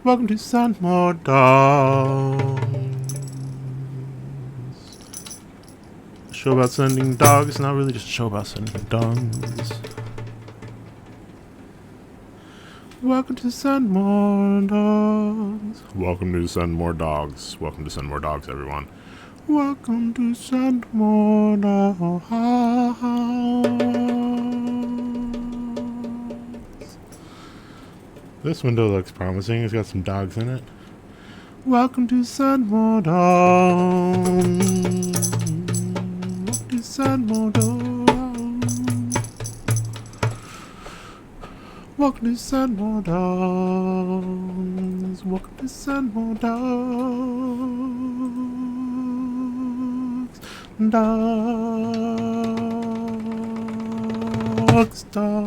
Welcome to Send More Dogs. A show about sending dogs, not really just a show about sending dogs. Welcome to Send More Dogs. Welcome to Send More Dogs. Welcome to Send More Dogs, everyone. Welcome to Send More Dogs. This window looks promising. It's got some dogs in it. Welcome to Send More Dogs. Welcome to Send More Dogs. Welcome to Send More Dogs. Welcome to Send More Dogs. Dogs. Dogs.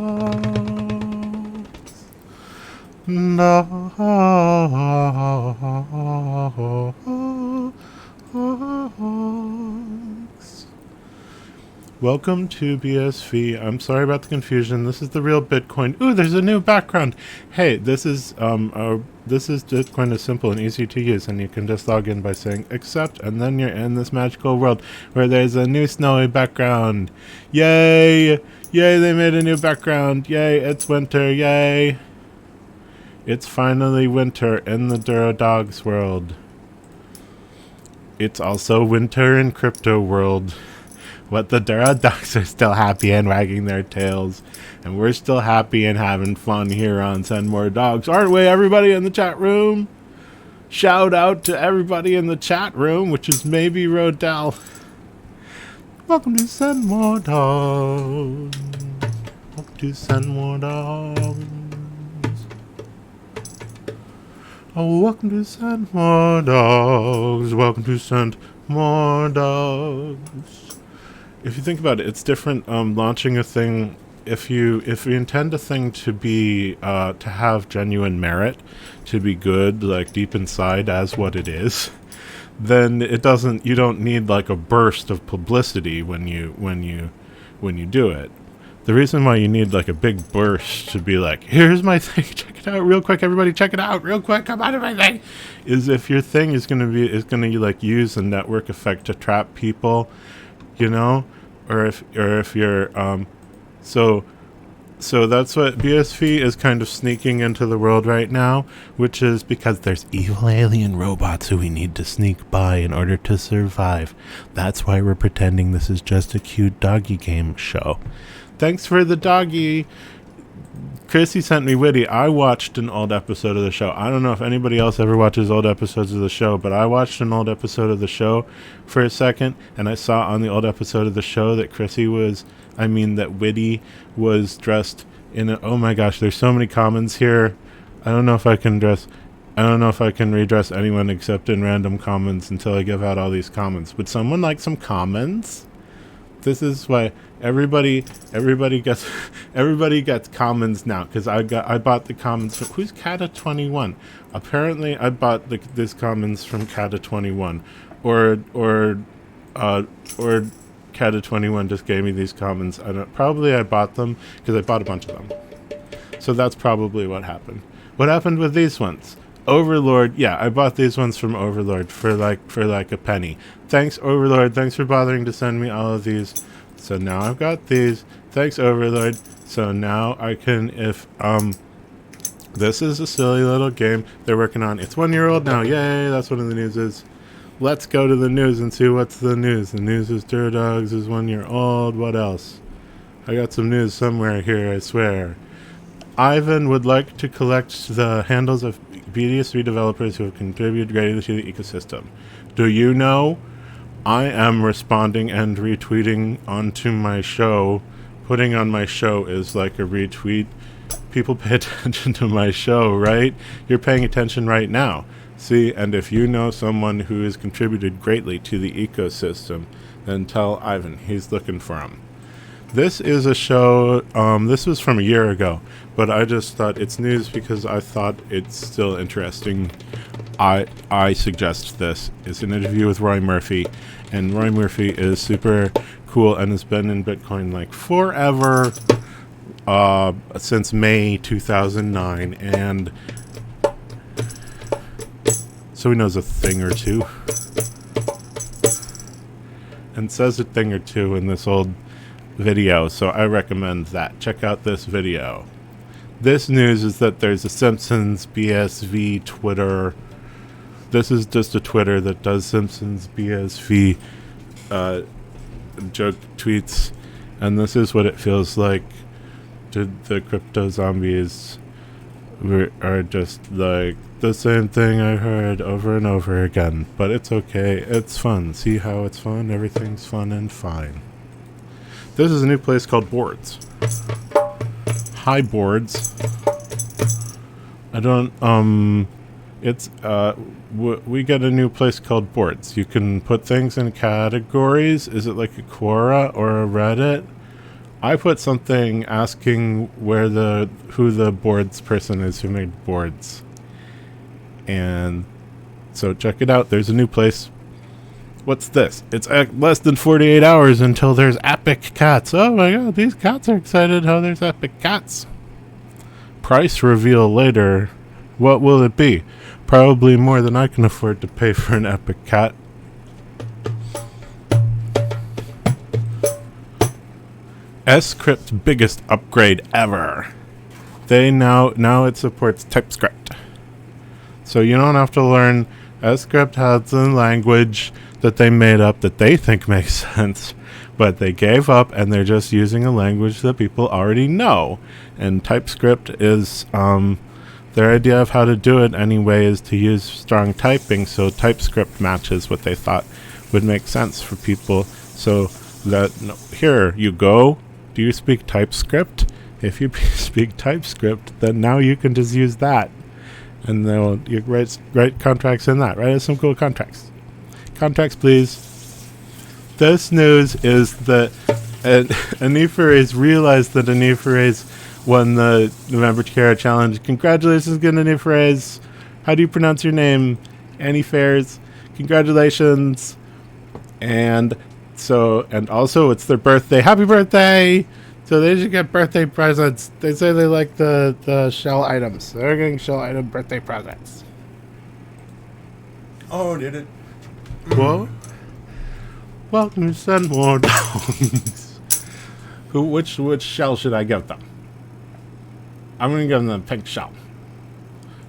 Welcome to BSV. I'm sorry about the confusion. This is the real Bitcoin. Ooh, there's a new background. Hey, this is Bitcoin is simple and easy to use, and you can just log in by saying accept, and then you're in this magical world where there's a new snowy background. Yay! Yay, they made a new background. Yay, it's winter. Yay! It's finally winter in the Durodogs world. It's also winter in crypto world. But the Durodogs are still happy and wagging their tails. And we're still happy and having fun here on Send More Dogs. Aren't we, everybody in the chat room? Shout out to everybody in the chat room, which is maybe Rodell. Welcome to Send More Dogs. Welcome to Send More Dogs. Oh, welcome to Send More Dogs. Welcome to Send More Dogs. If you think about it, it's different launching a thing. If you intend a thing to be to have genuine merit, to be good, like deep inside as what it is, then it doesn't. You don't need like a burst of publicity when you do it. The reason why you need like a big burst to be like, here's my thing, check it out real quick, everybody check it out real quick, come on to my thing, is if your thing is gonna like use a network effect to trap people, you know, or if you're so that's what BSV is kind of sneaking into the world right now, which is because there's evil alien robots who we need to sneak by in order to survive. That's why we're pretending this is just a cute doggy game show. Thanks for the doggy. Chrissy sent me Witty. I watched an old episode of the show. I don't know if anybody else ever watches old episodes of the show, but I watched an old episode of the show for a second, and I saw on the old episode of the show that that Witty was dressed in a, oh my gosh, there's so many comments here. I don't know if I can redress anyone except in random comments until I give out all these comments. Would someone like some comments? This is why everybody gets commons now, because I bought the commons from, who's Kata21? Apparently I bought this commons from Kata21, or Kata21 just gave me these commons. Probably I bought them because I bought a bunch of them. So that's probably what happened. What happened with these ones? Overlord, yeah, I bought these ones from Overlord for like a penny. Thanks, Overlord. Thanks for bothering to send me all of these. So now I've got these. Thanks, Overlord. So now I can, this is a silly little game they're working on. It's 1 year old now. Yay, that's what the news is. Let's go to the news and see what's the news. The news is Durodogs is 1 year old. What else? I got some news somewhere here, I swear. Ivan would like to collect the handles of BDS3 developers who have contributed greatly to the ecosystem. Do you know? I am responding and retweeting onto my show. Putting on my show is like a retweet. People pay attention to my show, right? You're paying attention right now. See, and if you know someone who has contributed greatly to the ecosystem, then tell Ivan. He's looking for him. This is a show, this was from a year ago, but I just thought it's news because I thought it's still interesting. I suggest this. It's an interview with Roy Murphy, and Roy Murphy is super cool and has been in Bitcoin like forever, since May 2009, and so he knows a thing or two. And says a thing or two in this old video, so I recommend that. Check out this video. This news is that there's a Simpsons BSV Twitter. This is just a Twitter that does Simpsons BSV joke tweets, and this is what it feels like. The crypto zombies are just like the same thing I heard over and over again, but it's okay. It's fun. See how it's fun? Everything's fun and fine. This is a new place called Boardz. Hi, Boardz. I don't, it's, we get a new place called Boardz. You can put things in categories. Is it like a Quora or a Reddit? I put something asking who the Boardz person is who made Boardz. And so check it out. There's a new place. What's this? It's less than 48 hours until there's epic cats. Oh my god, these cats are excited how there's epic cats. Price reveal later. What will it be? Probably more than I can afford to pay for an epic cat. Typescript biggest upgrade ever. They now it supports TypeScript. So you don't have to learn. Typescript has a language that they made up that they think makes sense, but they gave up and they're just using a language that people already know. And TypeScript is their idea of how to do it anyway is to use strong typing, so TypeScript matches what they thought would make sense for people. So that here you go. Do you speak TypeScript? If you speak TypeScript, then now you can just use that. And they'll write contracts in that. Write some cool contracts. Contracts, please. This news is that Aniferes realized that Aniferes won the November Tiara Challenge. Congratulations again, Aniferes. How do you pronounce your name? Aniferes. Congratulations. And also it's their birthday. Happy birthday! So they should get birthday presents. They say they like the shell items. They're getting shell item birthday presents. Oh, did it? Whoa. Welcome to Send More Dogs. Which shell should I give them? I'm going to give them the pink shell.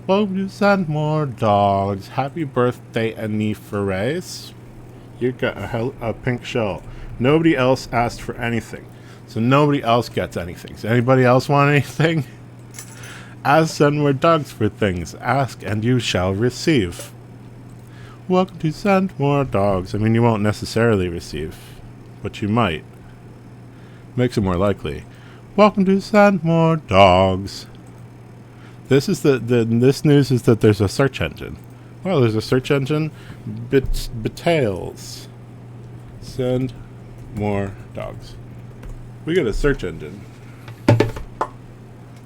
Welcome to Send More Dogs. Happy birthday, Aniferes. You got a pink shell. Nobody else asked for anything. So nobody else gets anything. Does anybody else want anything? Ask Send More Dogs for things. Ask and you shall receive. Welcome to Send More Dogs. I mean, you won't necessarily receive, but you might. Makes it more likely. Welcome to Send More Dogs. This is this news is that there's a search engine. Well, there's a search engine. Bitails. Send More Dogs. We got a search engine.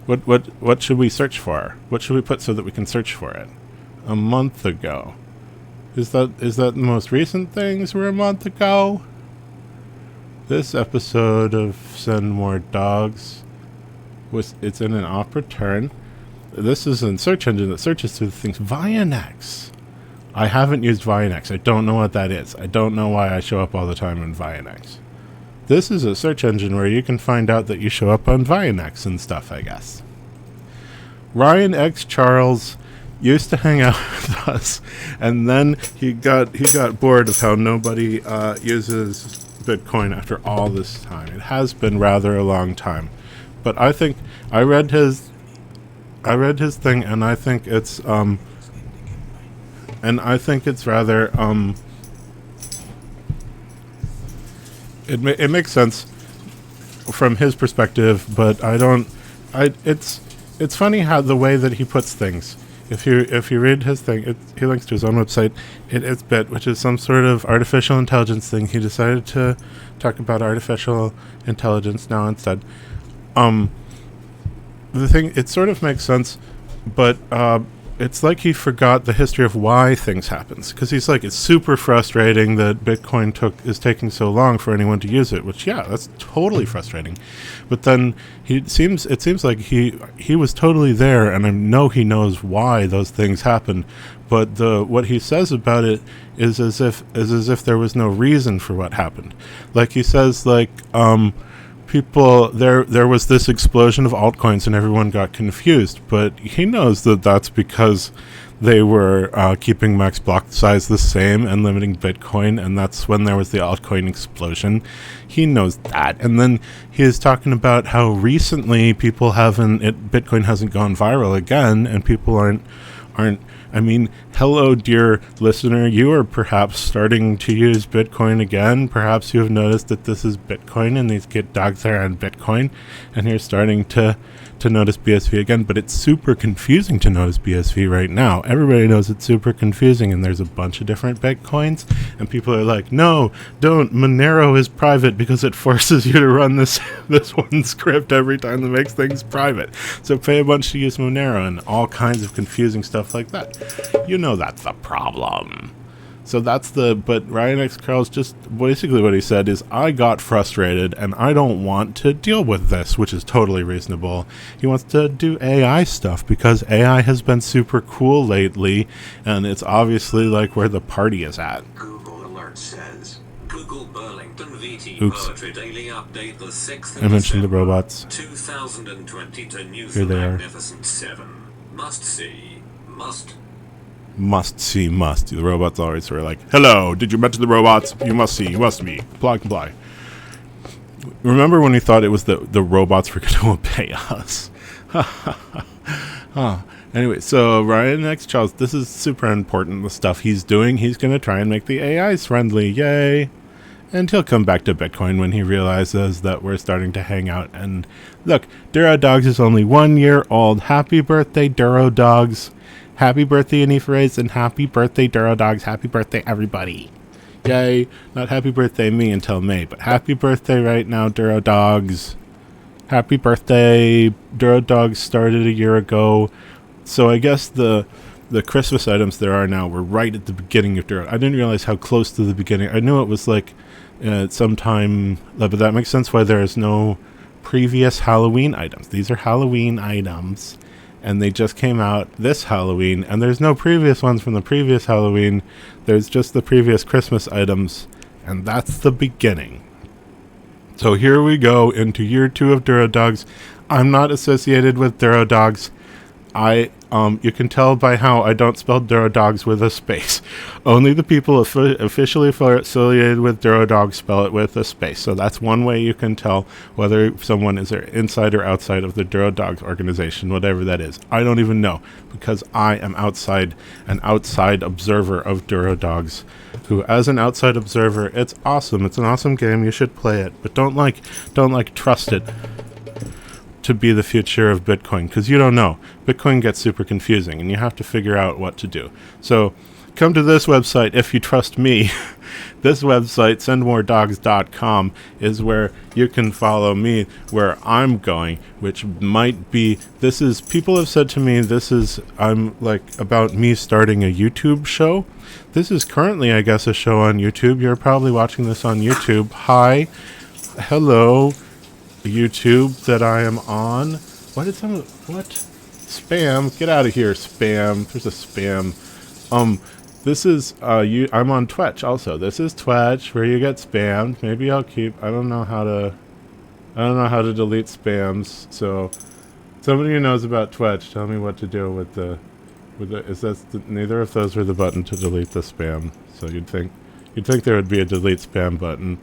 What should we search for? What should we put so that we can search for it? A month ago. Is that the most recent things were a month ago? This episode of Send More Dogs it's in an opera turn. This is a search engine that searches through the things. Vianex. I haven't used Vianex. I don't know what that is. I don't know why I show up all the time in Vianex. This is a search engine where you can find out that you show up on Vianex and stuff, I guess. Ryan X. Charles used to hang out with us, and then he got bored of how nobody uses Bitcoin after all this time. It has been rather a long time. But I think I read his thing, and I think it's rather it makes sense from his perspective, but it's funny how the way that he puts things. If you read his thing, he links to his own website. It's Bit, which is some sort of artificial intelligence thing. He decided to talk about artificial intelligence now instead. The thing, it sort of makes sense, but it's like he forgot the history of why things happen. Because he's like, it's super frustrating that Bitcoin is taking so long for anyone to use it. Which, yeah, that's totally frustrating. But then it seems like he was totally there, and I know he knows why those things happened. But what he says about it is as if there was no reason for what happened. Like he says, like people there was this explosion of altcoins and everyone got confused, but he knows that that's because they were keeping max block size the same and limiting Bitcoin, and that's when there was the altcoin explosion. He knows that. And then he is talking about how recently Bitcoin hasn't gone viral again, and people aren't I mean, hello, dear listener. You are perhaps starting to use Bitcoin again. Perhaps you have noticed that this is Bitcoin and these dogs are on Bitcoin, and you're starting to notice BSV again. But it's super confusing to notice BSV right now. Everybody knows it's super confusing, and there's a bunch of different Bitcoins, and people are like, no, don't. Monero is private because it forces you to run this one script every time that makes things private. So pay a bunch to use Monero and all kinds of confusing stuff like that. You know that's the problem. So but Ryan X. Carl's just basically what he said is, I got frustrated and I don't want to deal with this, which is totally reasonable. He wants to do AI stuff because AI has been super cool lately, and it's obviously like where the party is at. Google alert says Google Burlington VT Oops. Poetry Daily Update the 6th I mentioned the robots. 2020 to News Here the they are. Magnificent 7. Must see. Must. The robots always were like, hello, did you mention the robots? You must see, you must be. Comply. Remember when we thought it was the robots were going to obey us? Anyway, so Ryan X. Charles, this is super important, the stuff he's doing. He's going to try and make the AIs friendly. Yay. And he'll come back to Bitcoin when he realizes that we're starting to hang out. And look, Durodogs is only 1 year old. Happy birthday, Durodogs. Happy birthday, Aniferays, and happy birthday, Durodogs. Happy birthday, everybody. Yay. Not happy birthday me until May, but happy birthday right now, Durodogs. Happy birthday. Durodogs started a year ago. So I guess the Christmas items there are now were right at the beginning of Duro. I didn't realize how close to the beginning. I knew it was like sometime, but that makes sense why there is no previous Halloween items. These are Halloween items, and they just came out this Halloween, and there's no previous ones from the previous Halloween. There's just the previous Christmas items, and that's the beginning. So here we go into year 2 of Durodogs. I'm not associated with Durodogs. You can tell by how I don't spell Durodogs with a space. Only the people officially affiliated with Durodogs spell it with a space. So that's one way you can tell whether someone is inside or outside of the Durodogs organization, whatever that is. I don't even know, because I am an outside observer of Durodogs, who, as an outside observer, it's awesome. It's an awesome game. You should play it, but don't trust it to be the future of Bitcoin, because you don't know. Bitcoin gets super confusing, and you have to figure out what to do. So come to this website if you trust me. This website, sendmoredogs.com, is where you can follow me where I'm going, which might be, people have said to me, I'm like about me starting a YouTube show. This is currently, I guess, a show on YouTube. You're probably watching this on YouTube. Hi. Hello, YouTube that I am on. What? Spam. Get out of here, spam. There's a spam. This is, I'm on Twitch also. This is Twitch where you get spammed. Maybe I don't know how to delete spams. So somebody who knows about Twitch, tell me what to do with neither of those are the button to delete the spam. So you'd think there would be a delete spam button,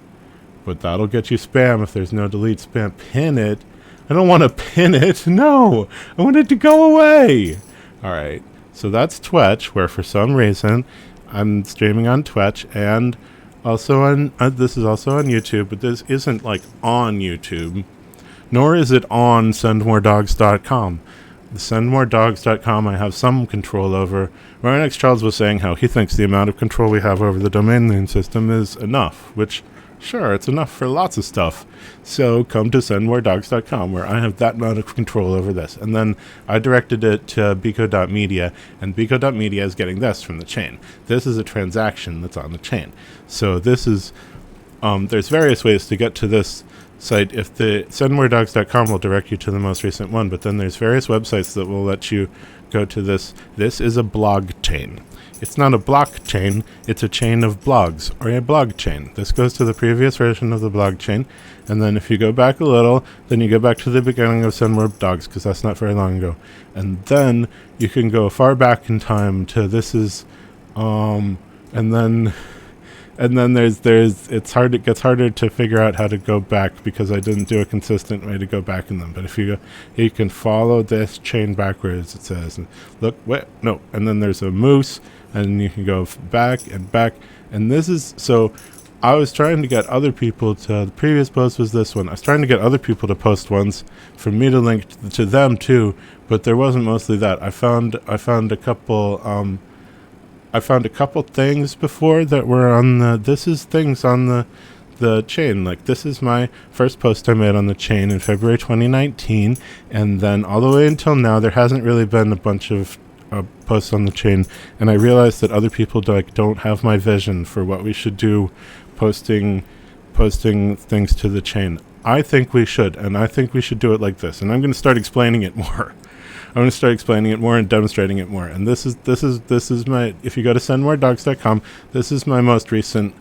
but that'll get you spam if there's no delete spam. Pin it. I don't want to pin it. No, I want it to go away. All right. So that's Twitch, where for some reason I'm streaming on Twitch, and also on this is also on YouTube, but this isn't like on YouTube, nor is it on sendmoredogs.com. The sendmoredogs.com I have some control over. Ryan X. Charles was saying how he thinks the amount of control we have over the domain name system is enough, which Sure, it's enough for lots of stuff. So come to sendmoredogs.com, where I have that amount of control over this. And then I directed it to Biko.media, and Biko.media is getting this from the chain. This is a transaction that's on the chain. So this is, there's various ways to get to this site. If the sendmoredogs.com will direct you to the most recent one, but then there's various websites that will let you go to this. This is a blog chain. It's not a blockchain, it's a chain of blogs, or a blog chain. This goes to the previous version of the blog chain, and then if you go back a little, then you go back to the beginning of Send More Dogs, because that's not very long ago. And then you can go far back in time to this is, and then it gets harder to figure out how to go back, because I didn't do a consistent way to go back in them. But if you go, you can follow this chain backwards, it says, look, and then there's a moose, and you can go back and back. And this is, so I was trying to get other people to, the previous post was this one. I was trying to get other people to post ones for me to link to them too, but there wasn't mostly that. I found a couple, I found a couple things before that were on the, this is things on the chain. Like, this is my first post I made on the chain in February 2019, and then all the way until now there hasn't really been a bunch of posts on the chain, and I realized that other people don't have my vision for what we should do posting things to the chain. I think we should, and I think we should do it like this, and I'm going to start explaining it more. I'm going to start explaining it more and demonstrating it more. And this is my, if you go to sendmoredogs.com, this is my most recent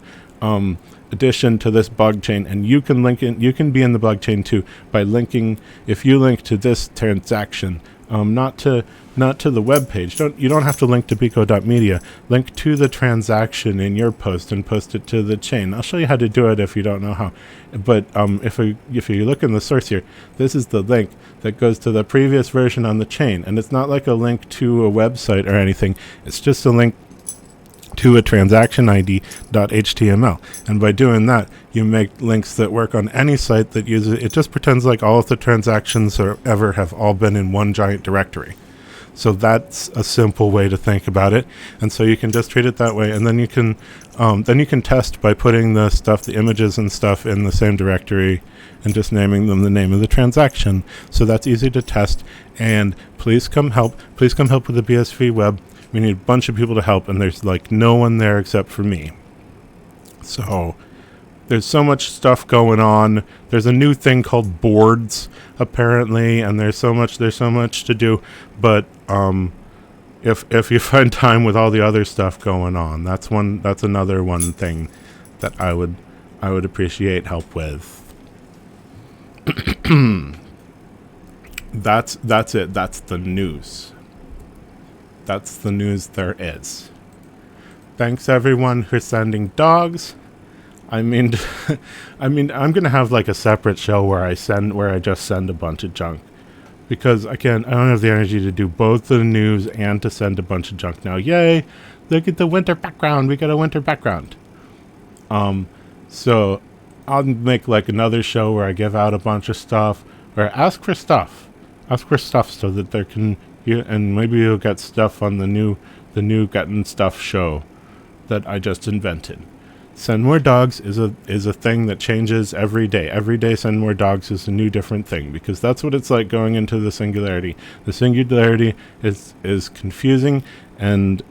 addition to this blog chain, and you can link in, you can be in the blog chain too by linking, if you link to this transaction, not to the web page. You don't have to link to Biko.media. Link to the transaction in your post and post it to the chain. I'll show you how to do it if you don't know how. But if you look in the source here, this is the link that goes to the previous version on the chain, and it's not like a link to a website or anything. It's just a link to a transaction ID.html, and by doing that you make links that work on any site that uses it. It just pretends like all of the transactions ever have all been in one giant directory. So that's a simple way to think about it, and so you can just treat it that way, and then you can test by putting the stuff, the images and stuff, in the same directory and just naming them the name of the transaction. So that's easy to test, and please come help with the BSV web. We need a bunch of people to help, and there's like no one there except for me. So there's so much stuff going on. There's a new thing called Boardz, apparently, and there's so much to do. But if you find time with all the other stuff going on, that's another one thing that I would appreciate help with. That's it. That's the news. That's the news there is. Thanks everyone for sending dogs. I mean, I'm gonna have like a separate show where I just send a bunch of junk, because I don't have the energy to do both the news and to send a bunch of junk now. Yay! Look at the winter background. We got a winter background. So I'll make like another show where I give out a bunch of stuff, or ask for stuff so that there can. And maybe you'll get stuff on the new Getting Stuff show that I just invented. Send More Dogs is a thing that changes every day. Every day Send More Dogs is a new different thing, because that's what it's like going into the singularity. The singularity is confusing, and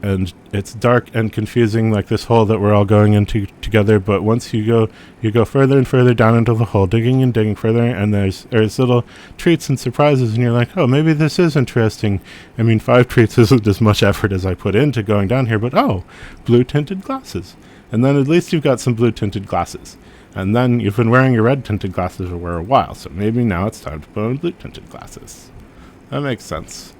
it's dark and confusing, like this hole that we're all going into together. But once you go further and further down into the hole, digging and digging further, and there's little treats and surprises, and you're like, oh, maybe this is interesting. I mean, 5 treats isn't as much effort as I put into going down here, but oh, blue tinted glasses. And then at least you've got some blue tinted glasses. And then you've been wearing your red tinted glasses for a while, so maybe now it's time to put on blue tinted glasses. That makes sense.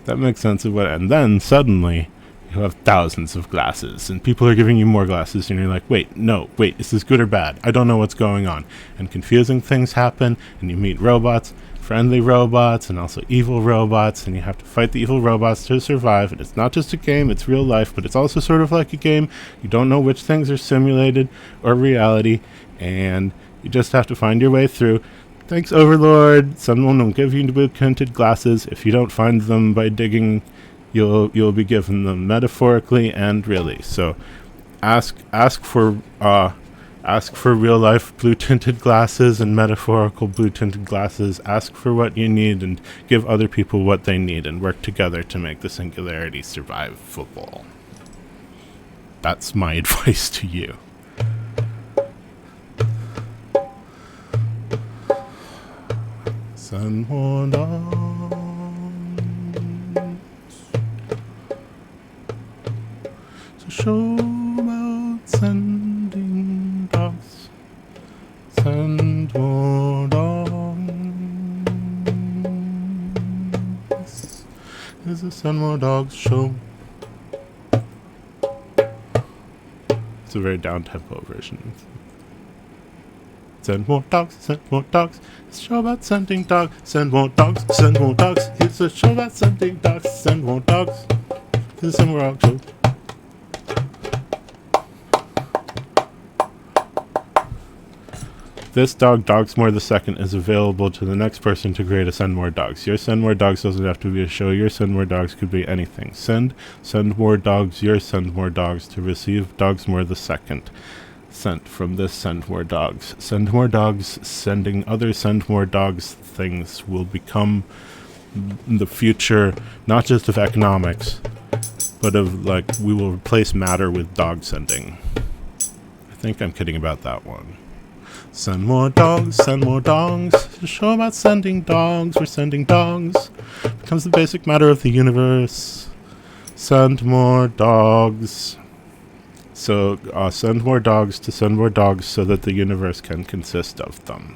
And then suddenly you have thousands of glasses, and people are giving you more glasses, and you're like, wait, is this good or bad? I don't know what's going on. And confusing things happen, and you meet robots, friendly robots, and also evil robots, and you have to fight the evil robots to survive. And it's not just a game, it's real life, but it's also sort of like a game. You don't know which things are simulated or reality, and you just have to find your way through. Thanks, Overlord. Someone will give you blue-tinted glasses. If you don't find them by digging, you'll be given them metaphorically and really. So ask for Ask for real-life blue-tinted glasses and metaphorical blue-tinted glasses. Ask for what you need and give other people what they need and work together to make the singularity survive football. That's my advice to you. Send more dogs. So show about sending dogs. Send more dogs. This is a Send More Dogs show. It's a very down-tempo version. Send more dogs, send more dogs. It's a show about sending dogs. Send more dogs, send more dogs. It's a show about sending dogs. Send more dogs. It's a Send More Dogs show. This dog, Dogsmore the Second, is available to the next person to create a Send More Dogs. Your Send More Dogs doesn't have to be a show. Your Send More Dogs could be anything. Send More Dogs, your Send More Dogs to receive Dogsmore the Second. Sent from this Send More Dogs. Send More Dogs sending other Send More Dogs things will become the future, not just of economics, but of, like, we will replace matter with dog sending. I think I'm kidding about that one. Send more dogs, send more dogs. It's a show about sending dogs. We're sending dogs. It becomes the basic matter of the universe. Send more dogs. So send more dogs to send more dogs so that the universe can consist of them.